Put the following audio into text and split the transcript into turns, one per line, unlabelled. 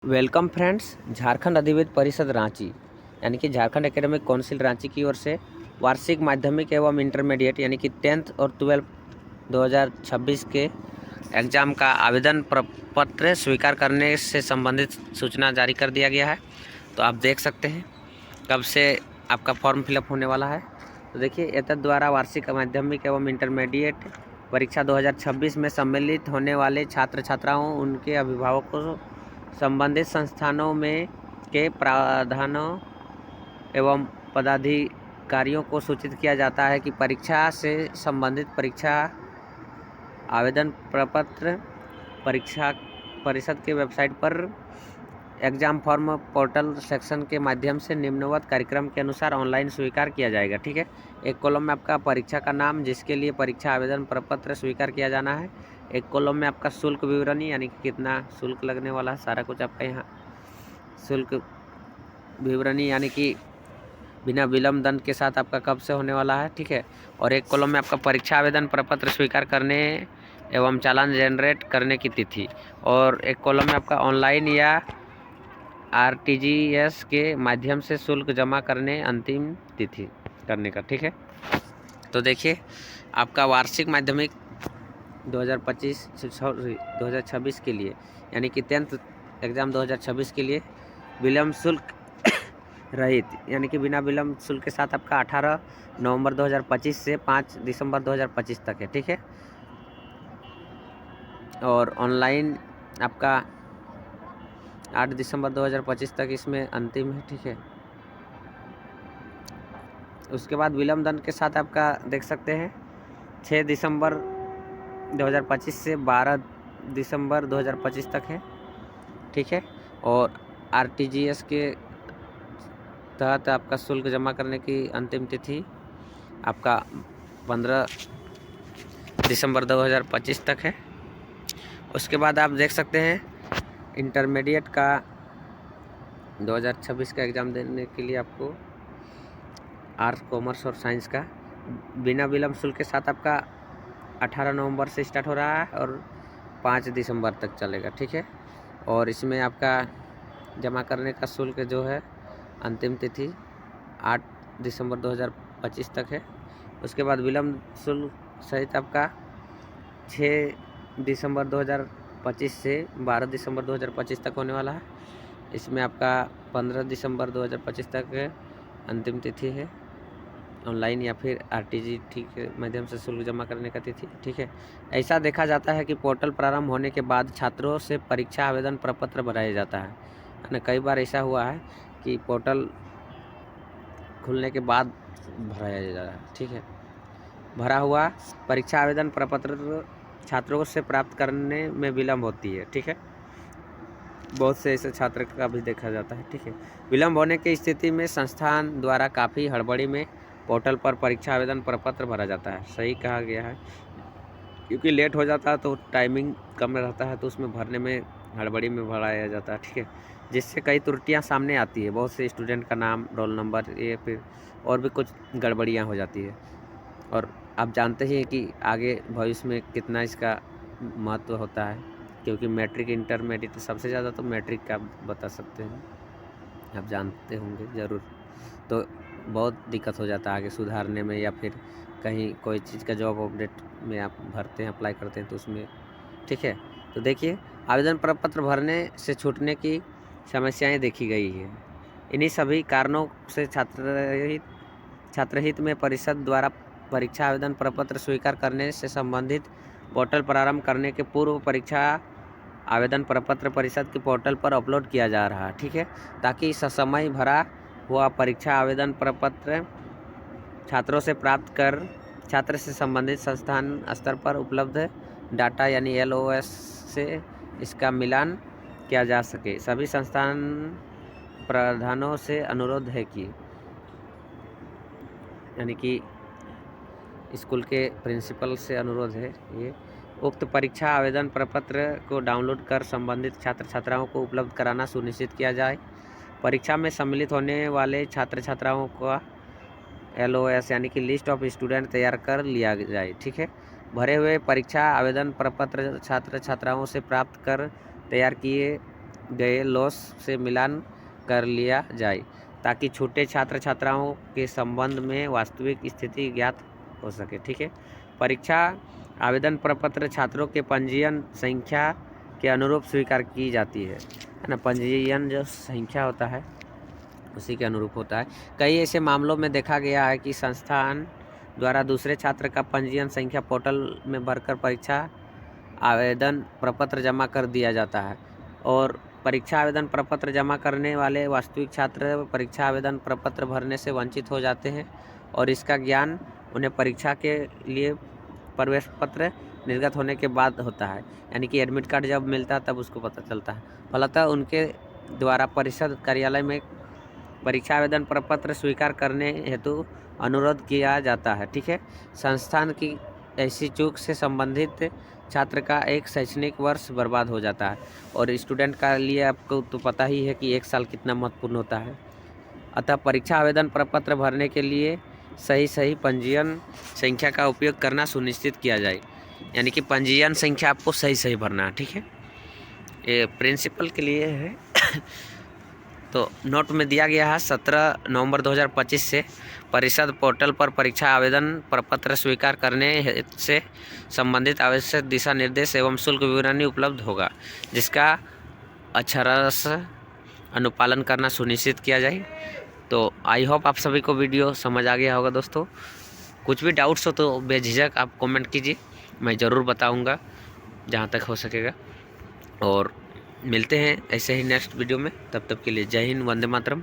Welcome friends. Jharkhand अधिविद्य परिषद रांची यानी कि झारखंड एकेडमिक काउंसिल रांची की ओर से वार्षिक माध्यमिक एवं इंटरमीडिएट यानी कि 10th और 12th 2026 के एग्ज़ाम का आवेदन पत्र स्वीकार करने से संबंधित सूचना जारी कर दिया गया है। तो आप देख सकते हैं कब से आपका फॉर्म फिलअप होने वाला है। तो देखिए, एतद द्वारा वार्षिक माध्यमिक एवं इंटरमीडिएट परीक्षा 2026 में सम्मिलित होने वाले छात्र छात्राओं, उनके अभिभावकों, संबंधित संस्थानों में के प्रावधानों एवं पदाधिकारियों को सूचित किया जाता है कि परीक्षा से संबंधित परीक्षा आवेदन प्रपत्र परीक्षा परिषद के वेबसाइट पर एग्ज़ाम फॉर्म पोर्टल सेक्शन के माध्यम से निम्नवत कार्यक्रम के अनुसार ऑनलाइन स्वीकार किया जाएगा। ठीक है, एक कॉलम में आपका परीक्षा का नाम, जिसके लिए परीक्षा आवेदन प्रपत्र स्वीकार किया जाना है। एक कॉलम में आपका शुल्क विवरणी यानी कि कितना शुल्क लगने वाला है, सारा कुछ आपका यहाँ शुल्क विवरणी यानी कि बिना विलम्ब दंड के साथ आपका कब से होने वाला है। ठीक है, और एक कॉलम में आपका परीक्षा आवेदन प्रपत्र स्वीकार करने एवं चालान जनरेट करने की तिथि, और एक कॉलम में आपका ऑनलाइन या आरटीजीएस के माध्यम से शुल्क जमा करने अंतिम तिथि करने का। ठीक है, तो देखिए, आपका वार्षिक माध्यमिक 2026 के लिए यानी कि 10th एग्ज़ाम 2026 के लिए विलम्ब शुल्क रहित यानी कि बिना विलम्ब शुल्क के साथ आपका 18 नवंबर 2025 से 5 दिसंबर 2025 तक है। ठीक है, और ऑनलाइन आपका 8 दिसंबर 2025 तक इसमें अंतिम है। ठीक है, उसके बाद विलम्ब दंड के साथ आपका देख सकते हैं 6 दिसंबर 2025 से 12 दिसंबर 2025 तक है। ठीक है, और आरटीजीएस के तहत आपका शुल्क जमा करने की अंतिम तिथि आपका 15 दिसंबर 2025 तक है। उसके बाद आप देख सकते हैं इंटरमीडिएट का 2026 का एग्ज़ाम देने के लिए आपको आर्ट्स, कॉमर्स और साइंस का बिना विलम्ब शुल्क के साथ आपका 18 नवंबर से स्टार्ट हो रहा है और 5 दिसंबर तक चलेगा। ठीक है, और इसमें आपका जमा करने का शुल्क जो है अंतिम तिथि 8 दिसंबर 2025 तक है। उसके बाद विलम्ब शुल्क सहित आपका 6 दिसंबर 2025 से 12 दिसंबर 2025 तक होने वाला है। इसमें आपका 15 दिसंबर 2025 तक अंतिम तिथि है, ऑनलाइन या फिर आरटीजी के माध्यम से शुल्क जमा करने का तिथि। ठीक है, ऐसा देखा जाता है कि पोर्टल प्रारंभ होने के बाद छात्रों से परीक्षा आवेदन प्रपत्र भराया जाता है ना। कई बार ऐसा हुआ है कि पोर्टल खुलने के बाद भराया जा रहा है। ठीक है, भरा हुआ परीक्षा आवेदन प्रपत्र छात्रों से प्राप्त करने में विलम्ब होती है। ठीक है, बहुत से ऐसे छात्र का भी देखा जाता है। ठीक है, विलम्ब होने की स्थिति में संस्थान द्वारा काफ़ी हड़बड़ी में पोर्टल पर परीक्षा आवेदन प्रपत्र भरा जाता है। सही कहा गया है, क्योंकि लेट हो जाता है तो टाइमिंग कम रहता है, तो उसमें भरने में हड़बड़ी में भराया जाता है। ठीक है, जिससे कई त्रुटियां सामने आती है, बहुत से स्टूडेंट का नाम, रोल नंबर, ये फिर और भी कुछ गड़बड़ियां हो जाती है। और आप जानते ही हैं कि आगे भविष्य में कितना इसका महत्व होता है, क्योंकि मैट्रिक इंटरमीडिएट सबसे ज़्यादा तो मैट्रिक का बता सकते हैं, आप जानते होंगे ज़रूर। तो बहुत दिक्कत हो जाता है आगे सुधारने में, या फिर कहीं कोई चीज़ का जॉब अपडेट में आप भरते हैं, अप्लाई करते हैं तो उसमें। ठीक है, तो देखिए, आवेदन प्रपत्र भरने से छूटने की समस्याएं देखी गई है। इन्हीं सभी कारणों से छात्रहित में परिषद द्वारा परीक्षा आवेदन प्रपत्र स्वीकार करने से संबंधित पोर्टल प्रारंभ करने के पूर्व परीक्षा आवेदन प्रपत्र परिषद के पोर्टल पर अपलोड किया जा रहा है। ठीक है, ताकि ससमय भरा हुआ परीक्षा आवेदन प्रपत्र छात्रों से प्राप्त कर छात्र से संबंधित संस्थान स्तर पर उपलब्ध डाटा यानी LOS से इसका मिलान किया जा सके। सभी संस्थान प्रधानों से अनुरोध है कि यानी कि स्कूल के प्रिंसिपल से अनुरोध है ये, उक्त परीक्षा आवेदन प्रपत्र को डाउनलोड कर संबंधित छात्र छात्राओं को उपलब्ध कराना सुनिश्चित किया जाए। परीक्षा में सम्मिलित होने वाले छात्र छात्राओं का LOS यानी कि लिस्ट ऑफ स्टूडेंट तैयार कर लिया जाए। ठीक है, भरे हुए परीक्षा आवेदन प्रपत्र छात्र छात्राओं से प्राप्त कर तैयार किए गए लॉस से मिलान कर लिया जाए ताकि छोटे छात्र छात्राओं के संबंध में वास्तविक स्थिति ज्ञात हो सके। ठीक है। परीक्षा आवेदन प्रपत्र छात्रों के पंजीयन संख्या के अनुरूप स्वीकार की जाती है ना। पंजीयन जो संख्या होता है उसी के अनुरूप होता है। कई ऐसे मामलों में देखा गया है कि संस्थान द्वारा दूसरे छात्र का पंजीयन संख्या पोर्टल में भरकर परीक्षा आवेदन प्रपत्र जमा कर दिया जाता है और परीक्षा आवेदन प्रपत्र जमा करने वाले वास्तविक छात्र परीक्षा आवेदन प्रपत्र भरने से वंचित हो जाते हैं और इसका ज्ञान उन्हें परीक्षा के लिए प्रवेश पत्र निर्गत होने के बाद होता है, यानी कि एडमिट कार्ड जब मिलता है तब उसको पता चलता है। फलतः उनके द्वारा परिषद कार्यालय में परीक्षा आवेदन प्रपत्र स्वीकार करने हेतु अनुरोध किया जाता है। ठीक है। संस्थान की ऐसी चूक से संबंधित छात्र का एक शैक्षणिक वर्ष बर्बाद हो जाता है और स्टूडेंट का लिए आपको तो पता ही है कि 1 साल कितना महत्वपूर्ण होता है। अतः परीक्षा आवेदन प्रपत्र भरने के लिए सही पंजीयन संख्या का उपयोग करना सुनिश्चित किया जाए, यानी कि पंजीयन संख्या आपको सही भरना है। ठीक है। ये प्रिंसिपल के लिए है। तो नोट में दिया गया है 17 नवंबर 2025 से परिषद पोर्टल पर परीक्षा आवेदन प्रपत्र स्वीकार करने से संबंधित आवश्यक दिशा निर्देश एवं शुल्क विवरणी उपलब्ध होगा, जिसका अक्षरश अनुपालन करना सुनिश्चित किया जाए। तो आई होप आप सभी को वीडियो समझ आ गया होगा दोस्तों। कुछ भी डाउट्स हो तो बेझिझक आप कमेंट कीजिए, मैं ज़रूर बताऊंगा जहां तक हो सकेगा। और मिलते हैं ऐसे ही नेक्स्ट वीडियो में, तब तक के लिए जय हिंद, वंदे मातरम।